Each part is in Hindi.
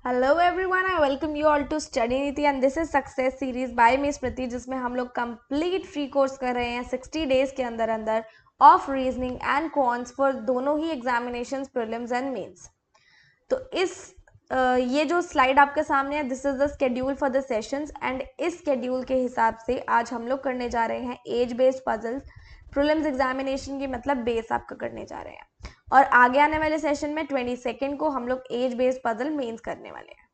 Hello everyone, I welcome you all to study Niti and this is success series by miss Prati, जिसमें हम लोग कंप्लीट फ्री कोर्स कर रहे हैं 60 डेज के अंदर अंदर of reasoning and quants for दोनों ही एग्जामिनेशंस, प्रीलिम्स एंड मेंस। तो ये जो स्लाइड आपके सामने है, this is the schedule for the sessions and इस शेड्यूल के हिसाब से आज हम लोग करने जा रहे हैं age based puzzles prelims examination की, मतलब बेस आपका करने जा रहे हैं। और आगे आने वाले सेशन में 22 को हम लोग एज बेस्ड पजल मेंस करने वाले हैं।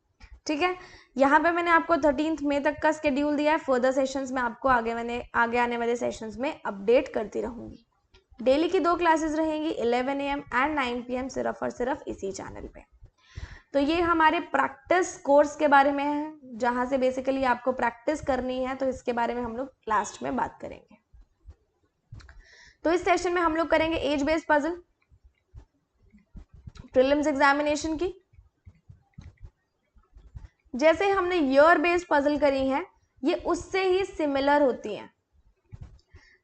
ठीक है, यहाँ पे मैंने आपको 13 मई तक का शेड्यूल दिया है। फर्दर सेशंस में आपको आगे आने वाले सेशंस में अपडेट करती रहूंगी। डेली की 2 क्लासेस रहेंगी 11 AM एंड 9 PM, सिर्फ और सिर्फ इसी चैनल पे। तो ये हमारे प्रैक्टिस कोर्स के बारे में है, जहां से बेसिकली आपको प्रैक्टिस करनी है, तो इसके बारे में हम लोग लास्ट में बात करेंगे। तो इस सेशन में हम लोग करेंगे age based puzzle prelims examination की। जैसे हमने ईयर बेस्ड पजल करी है, ये उससे ही सिमिलर होती हैं।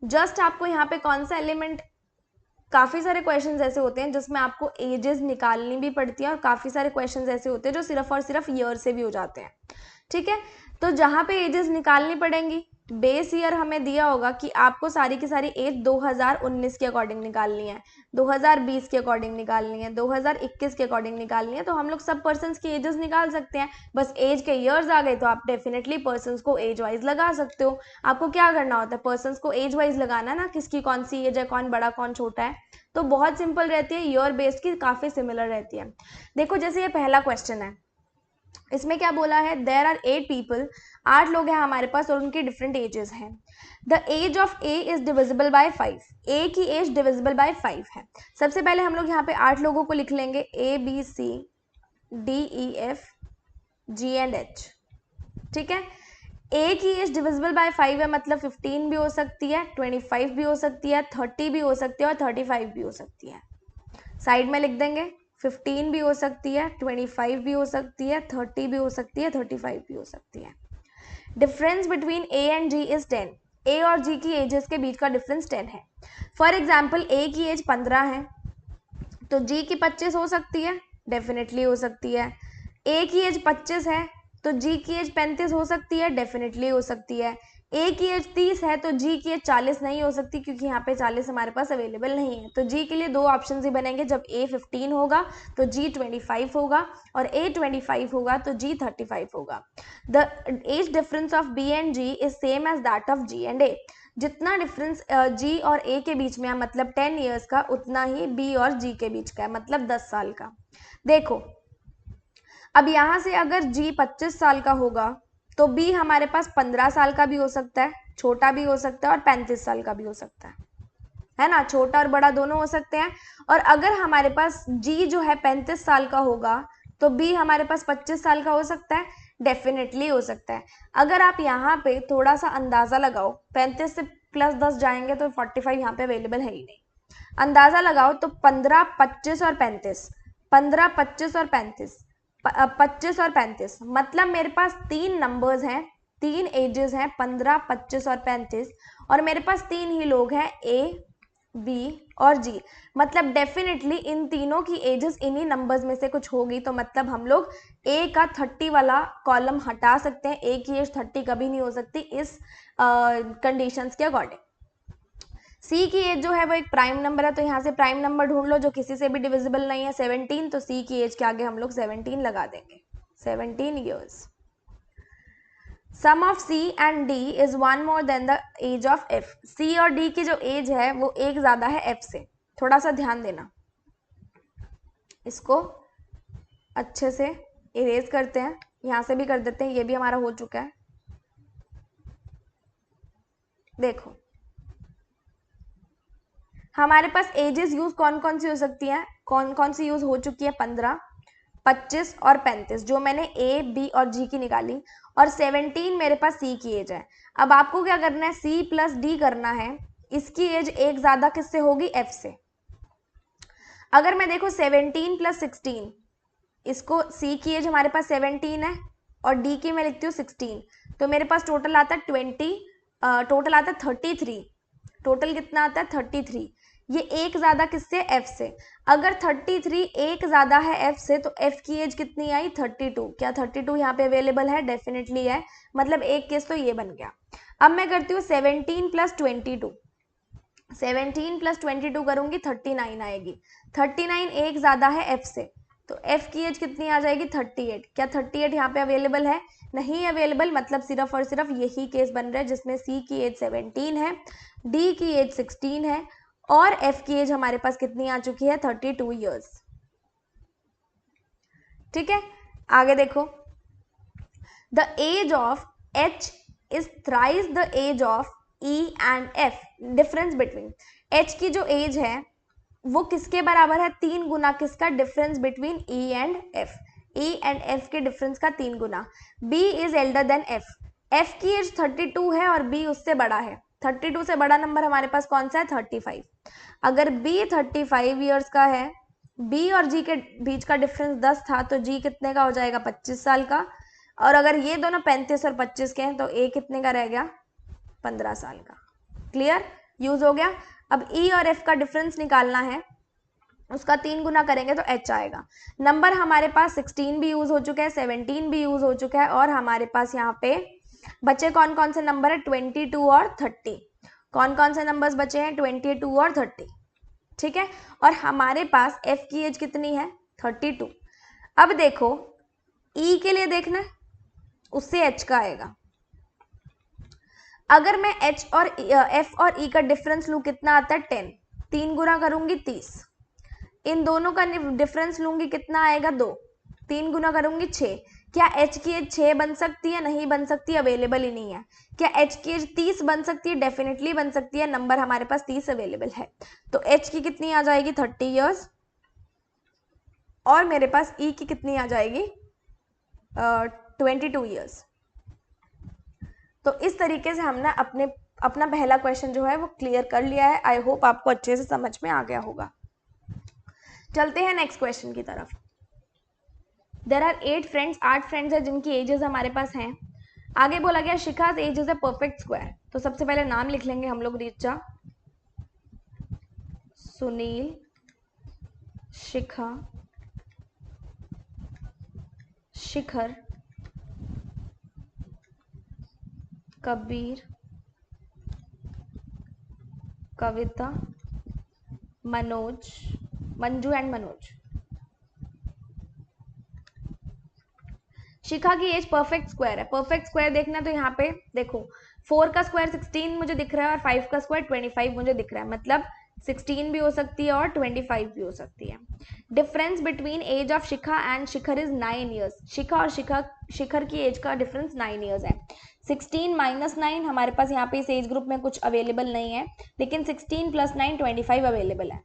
जस्ट आपको यहाँ पे कौन सा एलिमेंट, काफी सारे क्वेश्चंस ऐसे होते हैं जिसमें आपको एजेस निकालनी भी पड़ती है, और काफी सारे क्वेश्चंस ऐसे होते हैं जो सिर्फ और सिर्फ ईयर से भी हो जाते हैं। ठीक है, तो जहां पे एजेस निकालनी पड़ेंगी, बेस ईयर हमें दिया होगा कि आपको सारी की सारी एज 2019 के अकॉर्डिंग निकालनी है, 2020 के अकॉर्डिंग निकालनी है, 2021 के अकॉर्डिंग निकालनी है। तो हम लोग सब पर्सन्स की एजेस निकाल सकते हैं। बस एज के ईयर्स आ गए तो आप डेफिनेटली पर्सन्स को एज वाइज लगा सकते हो। आपको क्या करना होता है, पर्सन्स को एज वाइज लगाना ना, किसकी कौन सी एज है, कौन बड़ा कौन छोटा है। तो बहुत सिंपल रहती है, ईयर बेस्ड की काफी सिमिलर रहती है। देखो, जैसे ये पहला क्वेश्चन है, इसमें क्या बोला है, देयर आर 8 पीपल, 8 लोग हैं हमारे पास और उनकी डिफरेंट एजेस हैं। The age of A is divisible by 5, A की एज डिविजिबल बाय 5 है। सबसे पहले हम लोग यहाँ पे 8 लोगों को लिख लेंगे, A B C D E F G and H. ठीक है, ए की एज डिविजिबल बाय 5 है, मतलब 15 भी हो सकती है, 25 भी हो सकती है, 30 भी हो सकती है और 35 भी हो सकती है। साइड में लिख देंगे, 15 भी हो सकती है, 25 भी हो सकती है, 30 भी हो सकती है, 35 भी हो सकती है। Difference between A and G is 10, A और जी की एजेस के बीच का डिफरेंस 10 है। फॉर एग्जाम्पल, ए की एज 15 है तो जी की 25 हो सकती है, डेफिनेटली हो सकती है। ए की एज 25 है तो जी की एज 35 हो सकती है, डेफिनेटली हो सकती है। ए की एज 30 है तो जी की एज 40 नहीं हो सकती, क्योंकि यहाँ पे 40 हमारे पास अवेलेबल नहीं है। तो जी के लिए 2 ऑप्शन ही बनेंगे, जब ए 15 होगा तो जी 25 होगा, और ए 25 होगा तो जी 35 होगा। The age difference of B and G is same as that of G and A. जितना डिफरेंस जी और ए के बीच में है, मतलब 10 ईयर्स का, उतना ही बी और जी के बीच का है, मतलब 10 साल का। देखो, अब यहां से अगर जी 25 साल का होगा तो बी हमारे पास 15 साल का भी हो सकता है, छोटा भी हो सकता है, और 35 साल का भी हो सकता है ना, छोटा और बड़ा दोनों हो सकते हैं। और अगर हमारे पास जी जो है 35 साल का होगा तो बी हमारे पास 25 साल का हो सकता है, डेफिनेटली हो सकता है। अगर आप यहाँ पे थोड़ा सा अंदाजा लगाओ, 35 से प्लस 10 जाएंगे तो 45 यहाँ पे अवेलेबल है ही नहीं। अंदाजा लगाओ तो 15, 25 और 35, 15, 25 और 35, 25 और 35, मतलब मेरे पास 3 नंबर्स हैं, 3 एजेस हैं, 15, 25 और 35, और मेरे पास 3 ही लोग हैं, ए बी और जी। मतलब डेफिनेटली इन तीनों की एजेस इन्हीं नंबर्स में से कुछ होगी। तो मतलब हम लोग ए का 30 वाला कॉलम हटा सकते हैं, ए की एज 30 कभी नहीं हो सकती इस कंडीशंस के अकॉर्डिंग। सी की एज जो है वो एक प्राइम नंबर है, तो यहाँ से प्राइम नंबर ढूंढ लो जो किसी से भी डिविजिबल नहीं है, 17, तो सी की एज के आगे हम लोग 17 लगा देंगे, 17 years. Sum of C and D is 1 more than the age of F. C और डी की जो एज है वो एक ज्यादा है एफ से, थोड़ा सा ध्यान देना। इसको अच्छे से इरेज करते हैं, यहां से भी कर देते हैं, ये भी हमारा हो चुका है। देखो, हमारे पास एजेस यूज कौन कौन सी हो सकती हैं, कौन कौन सी यूज हो चुकी है, 15, 25 और 35, जो मैंने ए बी और जी की निकाली, और 17 मेरे पास सी की एज है। अब आपको क्या करना है, सी प्लस डी करना है, इसकी एज एक ज्यादा किससे होगी, एफ से। अगर मैं देखो 17 प्लस 16, इसको सी की एज हमारे पास 17 है और डी की मैं लिखती हूँ 16, तो मेरे पास टोटल आता है 20, टोटल आता है 33, टोटल कितना आता है 33। ये एक ज़्यादा किससे, एफ से। अगर 33 एक ज़्यादा है एफ से तो एफ की एज कितनी आई, 32। क्या 32 यहाँ पे अवेलेबल है, डेफिनेटली है, मतलब एक केस तो ये बन गया। अब मैं करती हूँ 17 + 22, 17 + 22 करूंगी 39 आएगी। 39 एक ज़्यादा है एफ से, तो एफ की एज कितनी आ जाएगी, 38। क्या 38 यहाँ पे अवेलेबल है, नहीं अवेलेबल, मतलब सिर्फ और सिर्फ यही केस बन रहा है जिसमें सी की एज 17 है, डी की एज 16 है और एफ की एज हमारे पास कितनी आ चुकी है, 32 ईयर्स। ठीक है, आगे देखो, the age of H is thrice the age of E and F. Difference between H की जो एज है वो किसके बराबर है, 3 गुना किसका, difference between E and F, E and F के डिफरेंस का 3 गुना। B is elder than F, F की एज 32 है और बी उससे बड़ा है। 32 से बड़ा नंबर हमारे पास कौन सा है, 35। अगर बी 35 ईयर्स का है, बी और जी के बीच का डिफरेंस 10 था, तो जी कितने का हो जाएगा, 25 साल का। और अगर ये दोनों 35 और 25 के हैं तो ए कितने का रह गया, 15 साल का। क्लियर, यूज हो गया। अब ई और एफ का डिफरेंस निकालना है, उसका 3 गुना करेंगे तो एच आएगा। नंबर हमारे पास 16 भी यूज हो चुका है, 17 भी यूज हो चुका है और हमारे पास यहाँ पे बचे कौन कौन से नंबर है, 22 और 30। कौन कौन से नंबर्स बचे हैं, 22 और 30। ठीक है, और हमारे पास एफ की एज कितनी है, 32। अब देखो ई के लिए देखना है, उससे एच का आएगा। अगर मैं एच और एफ और ई का डिफरेंस लूँ कितना आता है, 10। 3 गुना करूंगी 30। इन दोनों का डिफरेंस लूंगी कितना आएगा, 2। 3 गुना करूंगी 6। क्या एच की एज 6 बन सकती है, नहीं बन सकती, अवेलेबल ही नहीं है। क्या एच की एज 30 बन सकती है, डेफिनेटली बन सकती है, नंबर हमारे पास 30 अवेलेबल है। तो एच की कितनी आ जाएगी, 30 ईयर्स, और मेरे पास ई की कितनी आ जाएगी, 22 ईयर्स। तो इस तरीके से हमने अपना पहला क्वेश्चन जो है वो क्लियर कर लिया है। आई होप आपको अच्छे से समझ में आ गया होगा। चलते हैं नेक्स्ट क्वेश्चन की तरफ। देयर आर 8 फ्रेंड्स, 8 फ्रेंड्स है जिनकी एजेस हमारे पास हैं। आगे बोला गया Shikha's age is a perfect square. तो सबसे पहले नाम लिख लेंगे हम लोग, ऋचा, सुनील, शिखा, शिखर, कबीर, कविता, मनोज, मंजू एंड मनोज। शिखा की एज परफेक्ट स्क्वायर है। परफेक्ट स्क्वायर देखना तो यहाँ पे देखो 4 का स्क्वायर 16 मुझे दिख रहा है और 5 का स्क्वायर 25 मुझे दिख रहा है, मतलब 16 भी हो सकती है और 25 भी हो सकती है। Difference between age of Shikha and Shikhar is 9 years. Shikha और शिखर की एज का डिफरेंस 9 ईयर्स है। 16 - 9 हमारे पास यहाँ पे इस एज ग्रुप में कुछ अवेलेबल नहीं है, लेकिन 16 + 9 25 अवेलेबल है।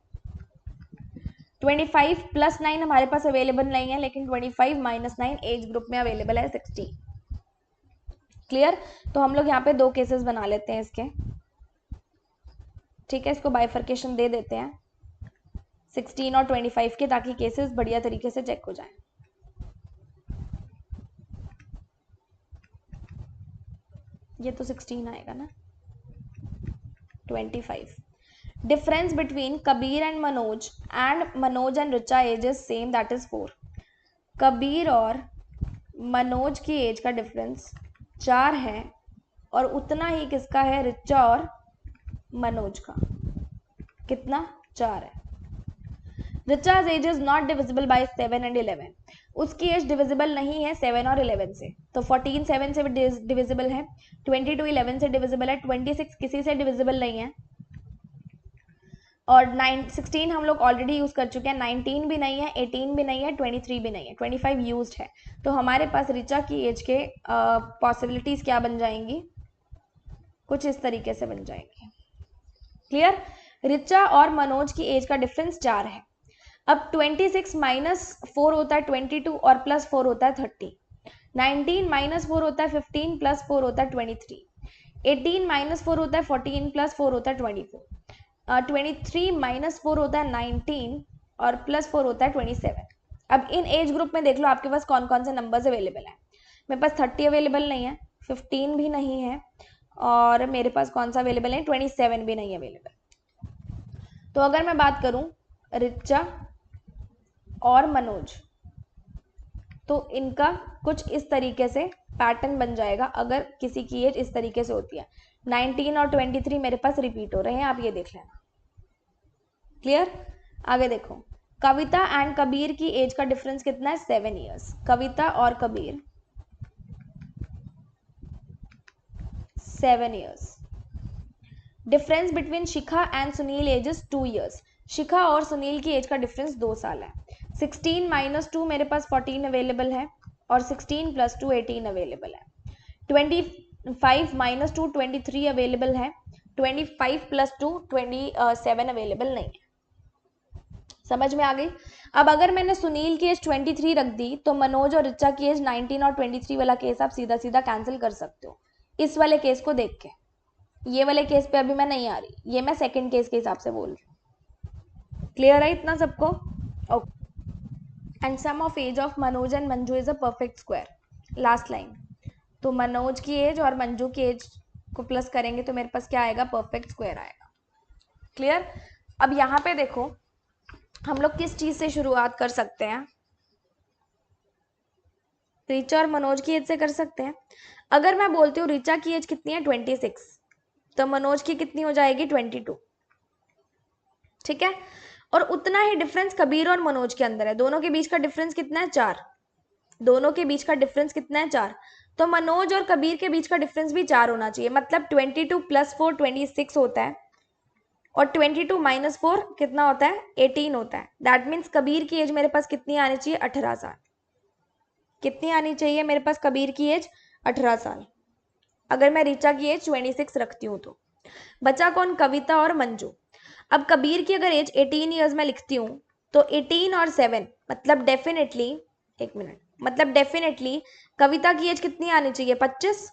25 + 9 हमारे पास अवेलेबल नहीं है, लेकिन 25 - 9 एज ग्रुप में अवेलेबल है 16। क्लियर, तो हम लोग यहाँ पे 2 केसेस बना लेते हैं इसके। ठीक है, इसको बाइफर्केशन दे देते हैं 16 और 25 के, ताकि केसेस बढ़िया तरीके से चेक हो जाए। ये तो 16 आएगा ना, 25। Difference between Kabir and Manoj and Richa age is same, that is 4। Kabir और मनोज की एज का डिफरेंस 4 है और उतना ही किसका है, रिचा और मनोज का। कितना, 4 है। Richa's age is not divisible by 7 and 11। उसकी एज डिविजिबल नहीं है 7 और 11 से। तो 14 7 से डिविजिबल है, 22 11 से डिविजिबल है, 26 किसी से डिविजिबल नहीं है, और 16 हम लोग ऑलरेडी यूज कर चुके हैं, 19 भी नहीं है, 18 भी नहीं है, 23 भी नहीं है, 25 यूज्ड है। तो हमारे पास रिचा की एज के पॉसिबिलिटीज क्या बन जाएंगी, कुछ इस तरीके से बन जाएंगी। क्लियर, रिचा और मनोज की एज का डिफरेंस 4 है। अब 26 - 4 होता है 22 और +4 होता है 30। 19 - 4 होता है 15 +4 होता है 23। 18 - 4 होता है 14 +4 होता है 24। 23 - 4 होता है 19 और +4 होता है 27। अब इन एज ग्रुप में देख लो आपके पास कौन कौन से नंबर्स अवेलेबल है। मेरे पास 30 अवेलेबल नहीं है, 15 भी नहीं है, और मेरे पास कौन सा अवेलेबल है, 27 भी नहीं अवेलेबल। तो अगर मैं बात करूं ऋचा और मनोज, तो इनका कुछ इस तरीके से पैटर्न बन जाएगा अगर किसी की एज इस तरीके से होती है। 19 और 23 मेरे पास रिपीट हो रहे हैं, आप ये देख लेना। क्लियर? आगे देखो, कविता एंड कबीर की एज का डिफरेंस कितना है? 7 ईयर्स। कविता और Kabir 7 years. Difference between Shikha and Sunil age is 2 years. Shikha और सुनील की एज का डिफरेंस 2 साल है। 16 - 2 मेरे पास 14 अवेलेबल है और 16 + 2 18 अवेलेबल है। 25 - 2 23 अवेलेबल है। 25 + 2 27 अवेलेबल नहीं है। समझ में आ गई? अब अगर मैंने सुनील की एज 23 रख दी तो मनोज और ऋचा की एज 19 और 23 वाला केस आप सीधा सीधा कैंसिल कर सकते हो इस वाले केस को देख के। ये वाले केस पे अभी मैं नहीं आ रही, ये मैं सेकंड केस के हिसाब से बोल रही हूँ। क्लियर है इतना सबको? Okay. And sum of age of Manoj and Manju is a perfect square. Last line, तो मनोज की एज और मंजू की एज को प्लस करेंगे तो मेरे पास क्या आएगा? परफेक्ट स्क्वायर आएगा। क्लियर? अब यहाँ पे देखो हम लोग किस चीज से शुरुआत कर सकते हैं? ऋचा और मनोज की एज से कर सकते हैं। अगर मैं बोलती हूँ ऋचा की एज कितनी है? 26, तो मनोज की कितनी हो जाएगी? 22। ठीक है? और उतना ही डिफरेंस कबीर और मनोज के अंदर है। दोनों के बीच का डिफरेंस कितना है? 4। दोनों के बीच का डिफरेंस कितना है? 4। तो मनोज और कबीर के बीच का डिफरेंस भी 4 होना चाहिए। मतलब 22 + 4 26 होता है और 22 - 4 कितना होता है? 18 होता है। दैट मीन्स कबीर की एज मेरे पास कितनी आनी चाहिए? 18 साल। कितनी आनी चाहिए मेरे पास कबीर की एज? 18 साल। अगर मैं ऋचा की एज 26 रखती हूँ तो बचा कौन? कविता और मंजू। अब कबीर की अगर एज 18 ईयर्स में लिखती हूँ तो 18 और 7 मतलब डेफिनेटली, एक मिनट, मतलब डेफिनेटली कविता की एज कितनी आनी चाहिए? 25।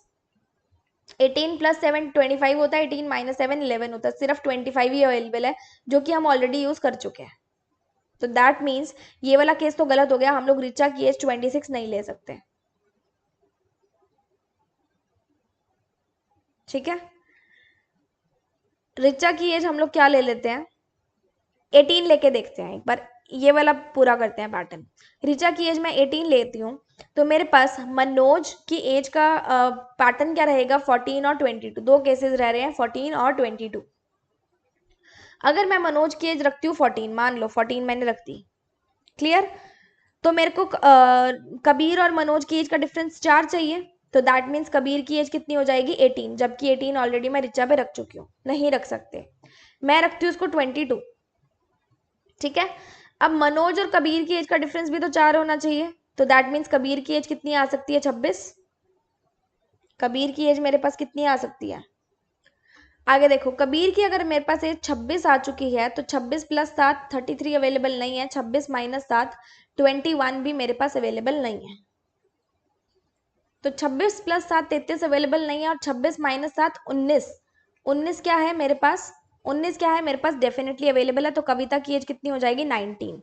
18 + 7 25 होता है। 18 - 7 11 होता है। सिर्फ 25 ही अवेलेबल है जो कि हम ऑलरेडी यूज कर चुके हैं। तो दैट मीन्स ये वाला केस तो गलत हो गया। हम लोग ऋचा की एज 26 नहीं ले सकते। ठीक है? ऋचा की एज हम लोग क्या ले लेते हैं? 18 लेके देखते हैं एक बार। ये वाला पूरा करते हैं पैटर्न। ऋचा की एज मैं 18 लेती हूँ तो मेरे पास मनोज की एज का पैटर्न क्या रहेगा? 14 और 22। दो केसेस रह रहे हैं, 14 और 22। अगर मैं मनोज की एज रखती हूँ 14, मान लो 14 मैंने रख दी। क्लियर? तो मेरे को कबीर और मनोज की एज का डिफरेंस 4 चाहिए। तो दैट मीन्स कबीर की एज कितनी हो जाएगी? 18, जबकि 18 ऑलरेडी मैं ऋचा पे रख चुकी हूँ। नहीं रख सकते, मैं रखती हूँ उसको 22। ठीक है? अब मनोज और कबीर की एज का डिफरेंस भी तो 4 होना चाहिए। तो दैट मीन्स कबीर की एज कितनी आ सकती है? 26। कबीर की एज मेरे पास कितनी आ सकती है? आगे देखो, कबीर की अगर मेरे पास एज 26 आ चुकी है तो 26 + 7 33 अवेलेबल नहीं है। 26 - 7 21 भी मेरे पास अवेलेबल नहीं है। तो 26 + 7 33 अवेलेबल नहीं है और 26 - 7 19। 19 क्या है मेरे पास? 19 क्या है मेरे पास? डेफिनेटली अवेलेबल है। तो कविता की एज कितनी हो जाएगी? 19।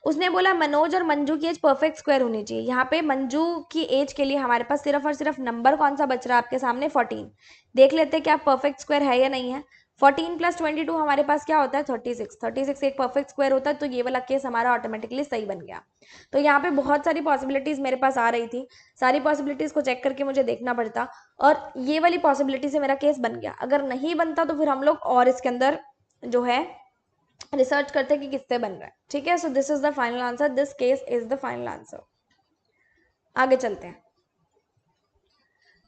उसने बोला मनोज और मंजू की एज परफेक्ट स्क्वायर होनी चाहिए। यहाँ पे मंजू की एज के लिए हमारे पास सिर्फ और सिर्फ नंबर कौन सा बच रहा है आपके सामने? 14। देख लेते हैं क्या परफेक्ट स्क्वायर है या नहीं है। 14 + 22 हमारे पास क्या होता है? 36। 36 एक परफेक्ट स्क्वायर होता है। तो ये वाला केस हमारा ऑटोमेटिकली सही बन गया। तो यहाँ पे बहुत सारी पॉसिबिलिटीज मेरे पास आ रही थी। सारी पॉसिबिलिटीज को चेक करके मुझे देखना पड़ता और ये वाली पॉसिबिलिटी से मेरा केस बन गया। अगर नहीं बनता तो फिर हम लोग और इसके अंदर जो है रिसर्च करते कि किससे बन रहा है। ठीक है? So this is the final answer, this case is the final answer. आगे चलते हैं।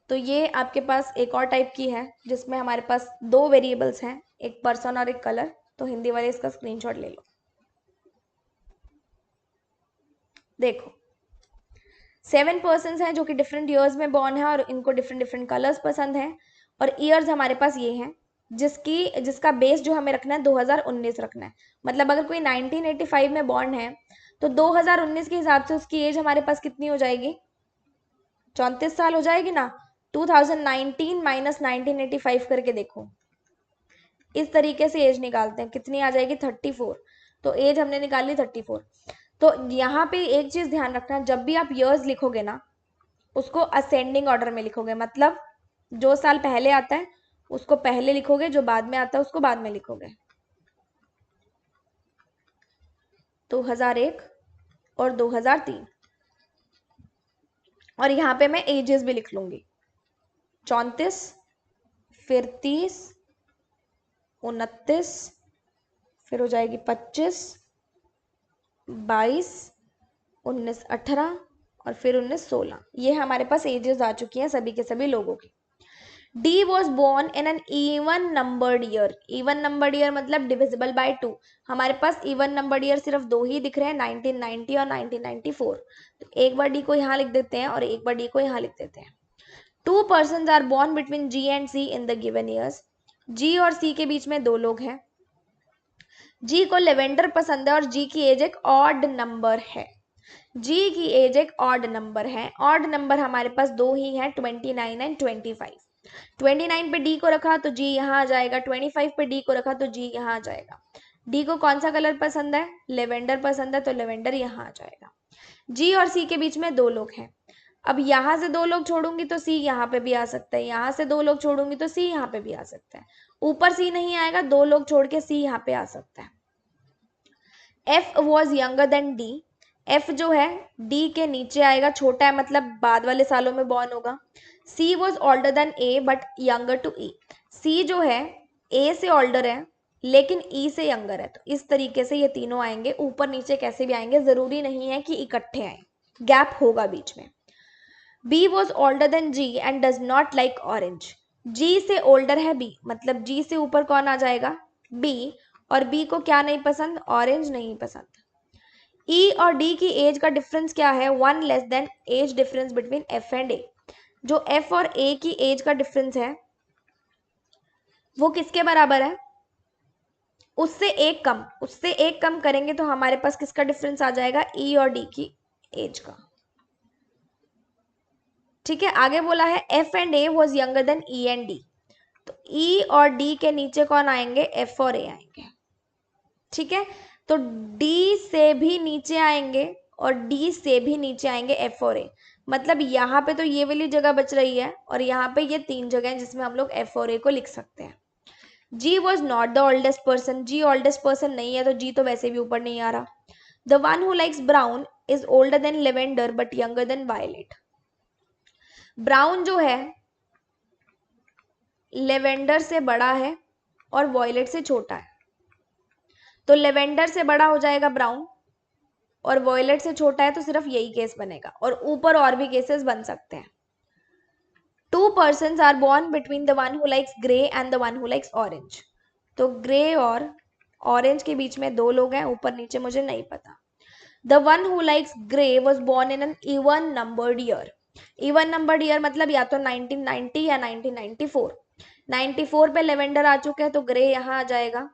तो ये आपके पास एक और टाइप की है जिसमें हमारे पास 2 वेरिएबल्स हैं, एक पर्सन और एक कलर। तो हिंदी वाले इसका स्क्रीनशॉट ले लो। देखो 7 पर्सन्स हैं जो कि डिफरेंट ईयर्स में बॉर्न है और इनको डिफरेंट डिफरेंट कलर्स पसंद हैं। और ईयर्स हमारे पास ये हैं जिसका बेस जो हमें रखना है 2019 रखना है। मतलब अगर कोई 1985 में बॉर्न है तो 2019 के हिसाब से उसकी एज हमारे पास कितनी हो जाएगी? 34 साल हो जाएगी ना। 2019 - 1985 करके देखो, इस तरीके से एज निकालते हैं। कितनी आ जाएगी? 34। तो एज हमने निकाली 34। तो यहाँ पे एक चीज ध्यान रखना, जब भी आप ईयर्स लिखोगे ना उसको असेंडिंग ऑर्डर में लिखोगे। मतलब जो साल पहले आता है उसको पहले लिखोगे, जो बाद में आता है उसको बाद में लिखोगे। 2001 और 2003। और यहाँ पे मैं एजेस भी लिख लूंगी, 34, फिर 30, 29, फिर हो जाएगी 25, 22, 19, 18 और फिर 19, 16। ये हमारे पास एजेस आ चुकी हैं सभी के सभी लोगों की। D was born in an even numbered year. Even numbered year मतलब डिविजिबल बाय 2। हमारे पास इवन नंबर्ड ईयर सिर्फ दो ही दिख रहे हैं, 1990 और 1994। तो एक बार डी को यहाँ लिख देते हैं और एक बार डी को यहाँ लिख देते हैं। 2 persons are born between G and C in the given years. G और सी के बीच में दो लोग हैं। जी को लेवेंडर पसंद है और जी की एज एक ऑड नंबर है। जी की एज एक ऑड नंबर है। ऑड नंबर हमारे पास दो ही है, 29 एंड 25। 29 पे डी को रखा तो जी यहाँ आ जाएगा, 25 पे डी को रखा तो जी यहाँ आ जाएगा। डी को कौन सा कलर पसंद है? लेवेंडर पसंद है, तो लेवेंडर यहाँ आ जाएगा। जी और सी के बीच में दो लोग हैं। अब यहाँ से दो लोग छोड़ूंगी तो सी यहाँ पे भी आ सकता है, यहाँ से दो लोग छोड़ूंगी तो सी यहाँ पे भी आ सकता है। ऊपर सी नहीं आएगा, दो लोग छोड़ के सी यहाँ पे आ सकता है। F was younger than D. F जो है डी के नीचे आएगा, छोटा है मतलब बाद वाले सालों में बॉर्न होगा। C was older than A but younger to E. C जो है ए से ओल्डर है लेकिन ई से यंगर है। तो इस तरीके से ये तीनों आएंगे, ऊपर नीचे कैसे भी आएंगे, जरूरी नहीं है कि इकट्ठे आए, गैप होगा बीच में। B was older than G and does not like orange. G से ओल्डर है बी, मतलब जी से ऊपर कौन आ जाएगा? बी। और बी को क्या नहीं पसंद? ऑरेंज नहीं पसंद। ई और डी की एज का डिफरेंस क्या है? 1 less than age difference between F and A. जो एफ और ए की एज का डिफरेंस है वो किसके बराबर है? उससे एक कम। उससे एक कम करेंगे तो हमारे पास किसका डिफरेंस आ जाएगा? ई और डी की एज का। ठीक है, आगे बोला है F and A was younger than E and D. तो ई और डी के नीचे कौन आएंगे? एफ और ए आएंगे। ठीक है, तो डी से भी नीचे आएंगे और डी से भी नीचे आएंगे एफ और ए। मतलब यहाँ पे तो ये वाली जगह बच रही है और यहाँ पे ये तीन जगह हैं जिसमें हम लोग एफ और ए को लिख सकते हैं। G was not the oldest person. G oldest person नहीं है तो जी तो वैसे भी ऊपर नहीं आ रहा। The one who likes brown is older than lavender but younger than violet. Brown जो है लेवेंडर से बड़ा है और वॉयलेट से छोटा है। तो लेवेंडर से बड़ा हो जाएगा ब्राउन और वॉयलेट से छोटा है, तो सिर्फ यही केस बनेगा और ऊपर और भी केसेस बन सकते हैं। 2 persons are born between the one who likes grey and the one who likes orange. तो ग्रे और ऑरेंज के बीच में दो लोग हैं, ऊपर नीचे मुझे नहीं पता। The one who likes grey was born in an even numbered year. Even numbered year मतलब या तो 1990 या 1994। 94 पे लेवेंडर आ चुके हैं तो ग्रे यहाँ आ जाएगा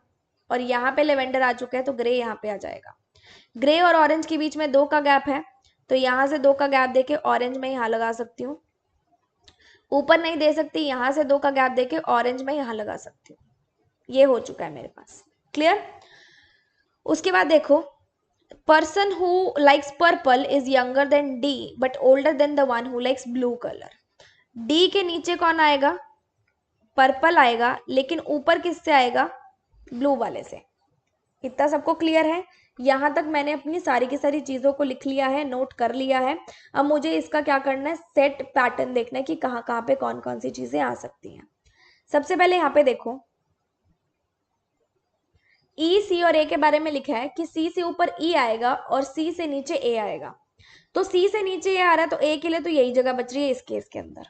और यहाँ पे लेवेंडर आ चुका है तो ग्रे यहाँ पे आ जाएगा। ग्रे और ऑरेंज के बीच में 2 का गैप है तो यहाँ से 2 का गैप देके ऑरेंज में यहाँ लगा सकती हूँ। ऊपर नहीं दे सकती, यहाँ से 2 का गैप देके ऑरेंज में यहाँ लगा सकती हूँ। ये हो चुका है मेरे पास। क्लियर? उसके बाद देखो, person who likes purple is younger than D but older than the one who likes blue colour. D के नीचे कौन आएगा? पर्पल आएगा, लेकिन ऊपर किससे आएगा? ब्लू वाले से। इतना सबको क्लियर है? यहां तक मैंने अपनी सारी की सारी चीजों को लिख लिया है, नोट कर लिया है। अब मुझे इसका क्या करना है? सेट पैटर्न देखना है कि कहाँ कहाँ पे कौन कौन सी चीजें आ सकती हैं। सबसे पहले यहाँ पे देखो, ई, सी और ए के बारे में लिखा है कि सी से ऊपर ई आएगा और सी से नीचे ए आएगा। तो सी से नीचे ए आ रहा है तो ए के लिए तो यही जगह बच रही है इस केस के अंदर।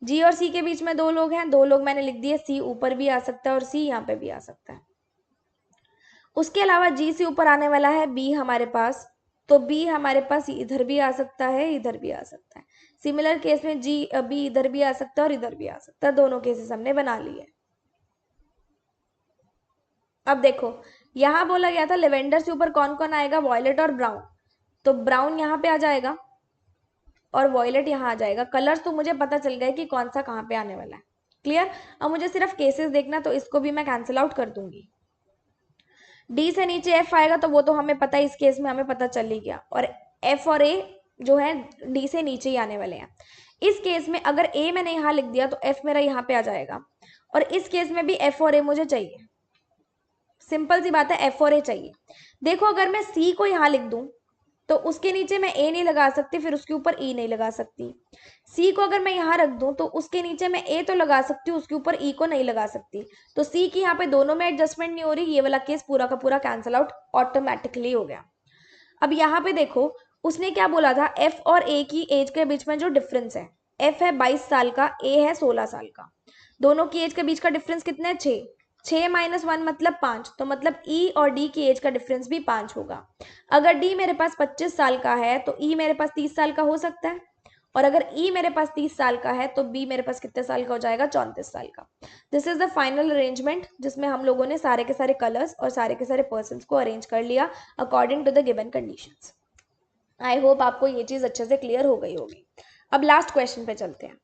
जी और सी के बीच में दो लोग हैं, दो लोग मैंने लिख दिए। सी ऊपर भी आ सकता है और सी यहाँ पे भी आ सकता है। उसके अलावा जी से ऊपर आने वाला है बी हमारे पास, तो बी हमारे पास इधर भी आ सकता है, इधर भी आ सकता है। सिमिलर केस में जी बी इधर भी आ सकता है और इधर भी आ सकता है। दोनों केसेस हमने बना लिए। अब देखो, यहां बोला गया था लेवेंडर से ऊपर कौन कौन आएगा? वॉयलेट और ब्राउन। तो ब्राउन यहाँ पे आ जाएगा और वॉयलेट यहाँ आ जाएगा। कलर्स तो मुझे पता चल गए कि कौन सा कहाँ पे आने वाला है। क्लियर? अब मुझे सिर्फ केसेस देखना, तो इसको भी मैं कैंसिल आउट कर दूंगी। डी से नीचे एफ आएगा तो वो तो हमें पता है, इस केस में हमें पता चल ही गया। और एफ और ए जो है डी से नीचे ही आने वाले हैं। इस केस में अगर ए मैंने यहाँ लिख दिया तो एफ मेरा यहाँ पे आ जाएगा और इस केस में भी एफ और ए मुझे चाहिए। सिंपल सी बात है, एफ और ए चाहिए। देखो अगर मैं सी को यहाँ लिख दूं तो उसके नीचे मैं ए नहीं लगा सकती, फिर उसके ऊपर ई नहीं लगा सकती। सी को अगर मैं यहाँ रख दूं तो उसके नीचे मैं ए तो लगा सकती हूँ, उसके ऊपर ई को नहीं लगा सकती। तो सी की यहाँ पे दोनों में एडजस्टमेंट नहीं हो रही, ये वाला केस पूरा का पूरा कैंसिल आउट ऑटोमेटिकली हो गया। अब यहाँ पे देखो उसने क्या बोला था, एफ और ए की एज के बीच में जो डिफरेंस है, एफ है 22 साल का, ए है 16 साल का, दोनों की एज के बीच का डिफरेंस कितना है, 6। 6 माइनस 1 मतलब 5, तो मतलब ई और डी की एज का डिफरेंस भी 5 होगा। अगर डी मेरे पास 25 साल का है तो ई मेरे पास 30 साल का हो सकता है, और अगर ई मेरे पास 30 साल का है तो बी मेरे पास कितने साल का हो जाएगा, 34 साल का। This is the final arrangement जिसमें हम लोगों ने सारे के सारे कलर्स और सारे के सारे पर्सन को अरेंज कर लिया according to the given conditions. I hope आपको ये चीज अच्छे से क्लियर हो गई होगी। अब लास्ट क्वेश्चन पे चलते हैं।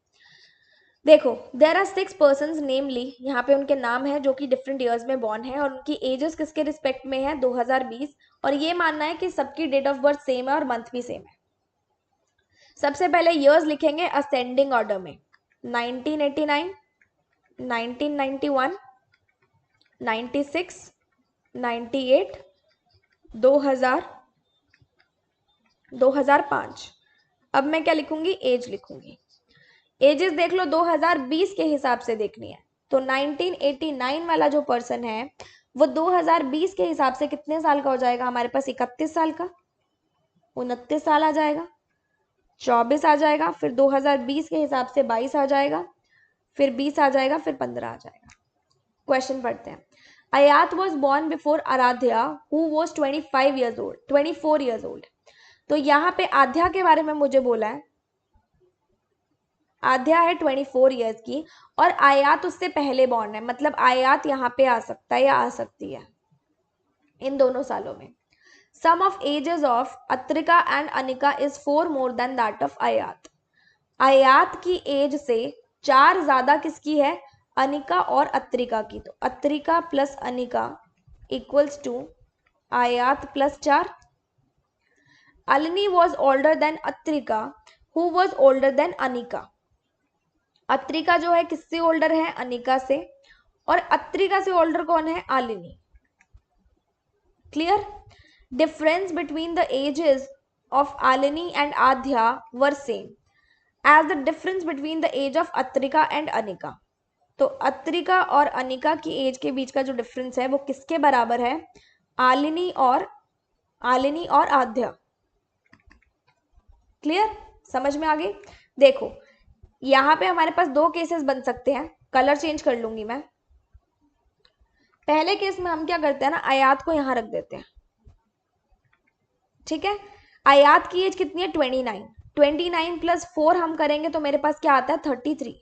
देखो देर आर 6 पर्सन नेमली, यहाँ पे उनके नाम है जो कि डिफरेंट ईयर्स में बॉर्न है, और उनकी एजेस किसके रिस्पेक्ट में है, 2020, और ये मानना है कि सबकी डेट ऑफ बर्थ सेम है और मंथ भी सेम है। सबसे पहले ईयर्स लिखेंगे असेंडिंग ऑर्डर में, 1989, 1991, 96, 98, 2000, 2005। अब मैं क्या लिखूंगी, एज लिखूंगी। एजेस देख लो 2020 के हिसाब से देखनी है, तो 1989 वाला जो पर्सन है वो 2020 के हिसाब से कितने साल का हो जाएगा हमारे पास, 31 साल का, 29 साल आ जाएगा, 24 आ जाएगा, फिर 2020 के हिसाब से 22 आ जाएगा, फिर 20 आ जाएगा, फिर 15 आ जाएगा। क्वेश्चन पढ़ते हैं। Ayat was born before Aaradhya who was 25 years old, 24 years old. तो यहाँ पे आध्या के बारे में मुझे बोला है, आध्या है 24 ईयर्स की, और आयात उससे पहले बॉर्न है, मतलब आयात यहाँ पे आ सकता है या आ सकती है इन दोनों सालों में। Sum of ages of Atrika and Anika is 4 more than that of Ayat. Ayat की एज से 4 ज्यादा किसकी है, अनिका और अत्रिका की। तो Atrika plus Anika equals to Ayat plus 4। Alini was older than Atrika who was older than Anika. Atrika जो है किससे ओल्डर है, अनिका से, और अत्रिका से ओल्डर कौन है, Alini. Clear. Difference between the ages of Alini and Aadhya were same as the difference between the age of Atrika and Anika. तो अत्रिका और अनिका की एज के बीच का जो डिफरेंस है वो किसके बराबर है, आलिनी और आध्या। क्लियर, समझ में आ गई। देखो यहां पे हमारे पास 2 केसेस बन सकते हैं, कलर चेंज कर लूंगी मैं। पहले केस में हम क्या करते हैं ना, आयात को यहां रख देते हैं, ठीक है। आयात की एज कितनी है, 29, 29 प्लस 4 हम करेंगे तो मेरे पास क्या आता है, 33।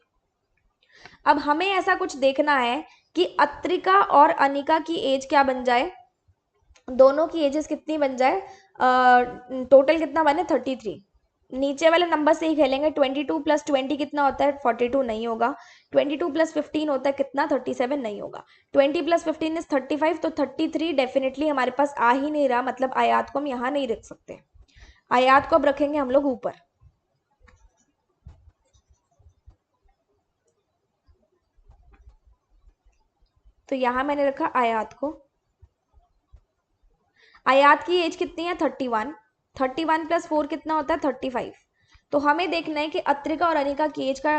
अब हमें ऐसा कुछ देखना है कि अत्रिका और अनिका की एज क्या बन जाए, दोनों की एजेस कितनी बन जाए, टोटल कितना बने, 33। नीचे वाले नंबर से ही खेलेंगे, 22 प्लस 20 कितना होता है, 42 नहीं होगा। 22 प्लस 15 होता है कितना, 37 नहीं होगा। 20 प्लस 15 इज 35, तो 33 डेफिनेटली हमारे पास आ ही नहीं रहा, मतलब आयात को हम यहाँ नहीं रख सकते। आयात को अब रखेंगे हम लोग ऊपर। तो यहां मैंने रखा आयात को। आयात की एज कितनी है, 31, 31 प्लस 4 कितना होता है, 35। तो हमें देखना है कि अत्रिका और अनिका की एज का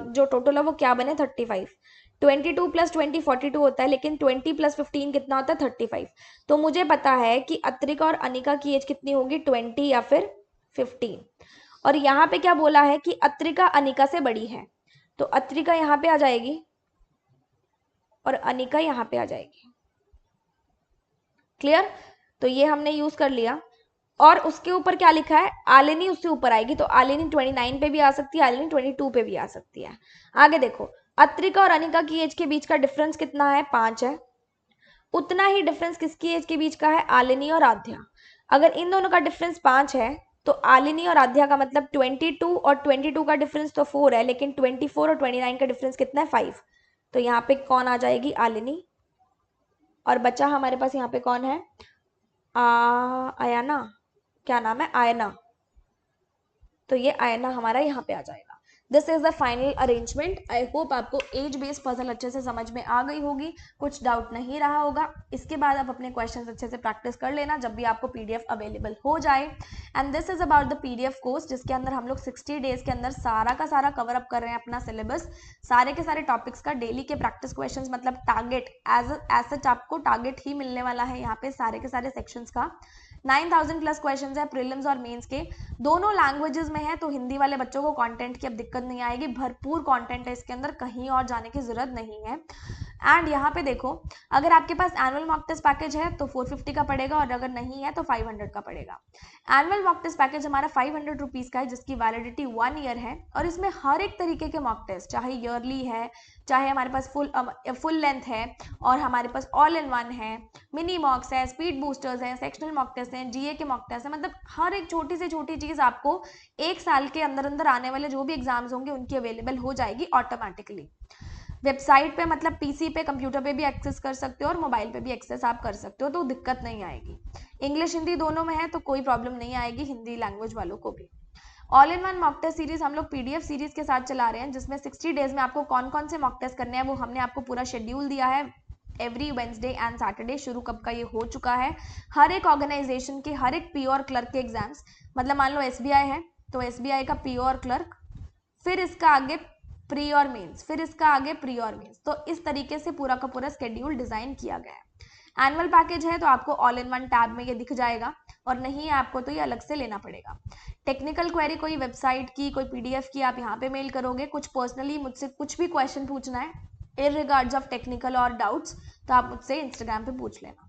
जो टोटल है वो क्या बने, 35। 22 प्लस 20 42 होता है, लेकिन 20 प्लस 15 कितना होता है, 35। तो मुझे पता है कि अत्रिका और अनिका की एज कितनी होगी, 20 या फिर 15। और यहाँ पे क्या बोला है कि अत्रिका अनिका से बड़ी है, तो अत्रिका यहाँ पे आ जाएगी और अनिका यहाँ पे आ जाएगी। क्लियर, तो ये हमने यूज कर लिया। और उसके ऊपर क्या लिखा है, आलिनी उससे ऊपर आएगी, तो आलिनी 29 पे भी आ सकती है, आलिनी 22 पे भी आ सकती है। आगे देखो, अत्रिका और अनिका की एज के बीच का डिफरेंस कितना है, 5 है। उतना ही डिफरेंस किसकी एज के बीच का है, आलिनी और आध्या। अगर इन दोनों का डिफरेंस 5 है तो आलिनी और आध्या का मतलब 22 और 22 का डिफरेंस तो 4 है, लेकिन 24 और 29 का डिफरेंस कितना है, 5। तो यहाँ पे कौन आ जाएगी, आलिनी। और बचा हमारे पास यहाँ पे कौन है, आयना, क्या नाम है, आयना। तो ये आयना हमारा यहाँ पे आ जाएगा। This is the final arrangement. I hope आपको एज बेस्ड पजल अच्छे से समझ में आ गई होगी, कुछ डाउट नहीं रहा होगा। इसके बाद आप अपने क्वेश्चंस अच्छे से प्रैक्टिस कर लेना जब भी आपको पीडीएफ अवेलेबल हो जाए। And this is about the PDF course, जिसके अंदर हम लोग 60 डेज के अंदर सारा का सारा कवर अप कर रहे हैं अपना सिलेबस, सारे के सारे टॉपिक्स का डेली के प्रैक्टिस क्वेश्चंस, मतलब टारगेट एज सच आपको टारगेट ही मिलने वाला है यहाँ पे सारे के सारे सेक्शंस का। 9000 प्लस क्वेश्चंस है प्रीलिम्स और मेंस के, दोनों लैंग्वेजेस में है, तो हिंदी वाले बच्चों को कंटेंट की अब दिक्कत नहीं आएगी, भरपूर कंटेंट है इसके अंदर, कहीं और जाने की जरूरत नहीं है। एंड यहाँ पे देखो, अगर आपके पास एनुअल मॉक टेस्ट पैकेज है तो 450 का पड़ेगा, और अगर नहीं है तो 500 का पड़ेगा। एनुअल मॉक टेस्ट पैकेज हमारा 500 रुपीज का है, जिसकी वैलिडिटी 1 ईयर है, और इसमें हर एक तरीके के मॉक टेस्ट, चाहे ईयरली है, चाहे हमारे पास फुल लेंथ है, और हमारे पास ऑल इन वन है, मिनी मॉक्स है, स्पीड बूस्टर्स हैं, सेक्शनल मॉक टेस्ट हैं, जीए के मॉक टेस्ट है, मतलब हर एक छोटी से छोटी चीज आपको एक साल के अंदर अंदर आने वाले जो भी एग्जाम्स होंगे उनकी अवेलेबल हो जाएगी ऑटोमेटिकली वेबसाइट पे, मतलब पीसी पे, कंप्यूटर पे भी एक्सेस कर सकते हो और मोबाइल पे भी एक्सेस आप कर सकते हो, तो दिक्कत नहीं आएगी। इंग्लिश हिंदी दोनों में है तो कोई प्रॉब्लम नहीं आएगी हिंदी लैंग्वेज वालों को भी। All in one mock test series हम लोग पीडीएफ सीरीज के साथ चला रहे हैं, जिसमें 60 डेज में आपको कौन कौन से मॉक टेस्ट करने हैं वो हमने आपको पूरा शेड्यूल दिया है। एवरी वेंसडे एंड सैटरडे, शुरू कब का ये हो चुका है। हर एक ऑर्गेनाइजेशन के हर एक पीओ और क्लर्क के एग्जाम्स, मतलब मान लो एसबीआई है तो एसबीआई का पीओ और क्लर्क, फिर इसका आगे प्री और मेंस, फिर इसका आगे प्री और मेंस, तो इस तरीके से पूरा का पूरा स्केड्यूल डिजाइन किया गया है। एनुअल पैकेज है तो आपको ऑल इन वन टैब में ये दिख जाएगा, और नहीं है आपको तो ये अलग से लेना पड़ेगा। टेक्निकल क्वेरी कोई वेबसाइट की, कोई पीडीएफ की, आप यहाँ पे मेल करोगे, कुछ पर्सनली मुझसे कुछ भी क्वेश्चन पूछना है इन रिगार्ड्स ऑफ टेक्निकल और डाउट्स, तो आप मुझसे इंस्टाग्राम पे पूछ लेना।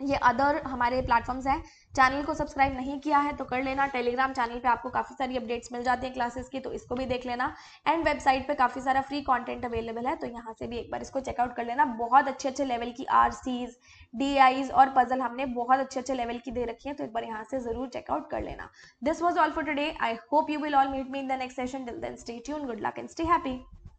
ये अदर हमारे प्लेटफॉर्म्स हैं, चैनल को सब्सक्राइब नहीं किया है तो कर लेना। टेलीग्राम चैनल पे आपको काफ़ी सारी अपडेट्स मिल जाती हैं क्लासेस की, तो इसको भी देख लेना। एंड वेबसाइट पे काफ़ी सारा फ्री कंटेंट अवेलेबल है, तो यहाँ से भी एक बार इसको चेकआउट कर लेना। बहुत अच्छे अच्छे लेवल की आरसीज, डीआईज और पजल हमने बहुत अच्छे अच्छे लेवल की दे रखी है, तो एक बार यहाँ से जरूर चेकआउट कर लेना। This was all for today. I hope you will all meet me in the next session. Till then stay tuned, good luck and stay happy.